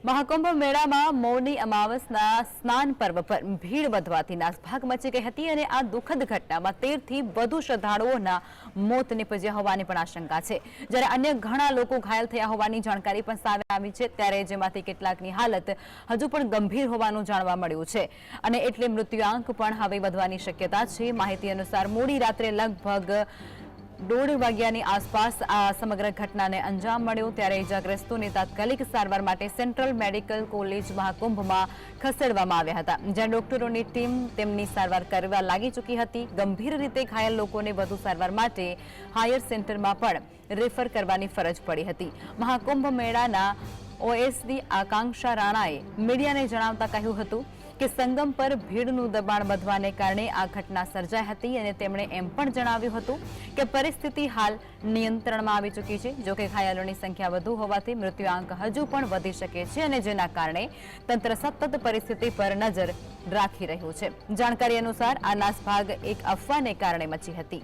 મહાકુંભ મેળામાં મૌની અમાવસના સ્નાન પર્વ પર ભીડ વધવાથી નાસભાગ મચી ગઈ હતી અને આ દુઃખદ ઘટનામાં 13 થી વધુ શ્રદ્ધાળુઓના મોત નીપજ્યા હોવાની પણ આશંકા છે, જ્યારે અન્ય ઘણા લોકો ઘાયલ થયા હોવાની જાણકારી પણ સામે આવી છે, ત્યારે જેમાંથી કેટલાકની હાલત હજુ પણ ગંભીર હોવાનું જાણવા મળ્યું છે અને એટલે મૃત્યુઆંક પણ હવે વધવાની શક્યતા છે। માહિતી અનુસાર મોડી રાત્રે લગભગ 1:30 વાગ્યાની આસપાસ આ સમગ્ર ઘટનાને અંજામ મળ્યો, ત્યારે ઇજાગ્રસ્તોને તાત્કાલિક સારવાર માટે સેન્ટ્રલ મેડિકલ કોલેજ મહાકુંભમાં ખસેડવામાં આવ્યા હતા, જ્યાં ડોક્ટરોની ટીમ તેમની સારવાર કરવા લાગી ચૂકી હતી। ગંભીર રીતે ઘાયલ લોકોને વધુ સારવાર માટે હાયર સેન્ટરમાં પણ રેફર કરવાની ફરજ પડી હતી। મહાકુંભ મેળાના ઓએસડી આકાંક્ષા રાણાએ મીડિયાને જણાવતા કહ્યું હતું કે સંગમ પર ભીડનું દબાણ વધવાને કારણે આ ઘટના સર્જાઈ હતી અને તેમણે એમ પણ જણાવ્યું હતું કે પરિસ્થિતિ હાલ નિયંત્રણમાં આવી ચૂકી છે। જો કે ઘાયલોની સંખ્યા વધુ હોવાથી મૃત્યુઆંક હજુ પણ વધી શકે છે અને જેના કારણે તંત્ર સતત પરિસ્થિતિ પર નજર રાખી રહ્યું છે। જાણકારી અનુસાર આ નાસભાગ એક અફવાને કારણે મચી હતી।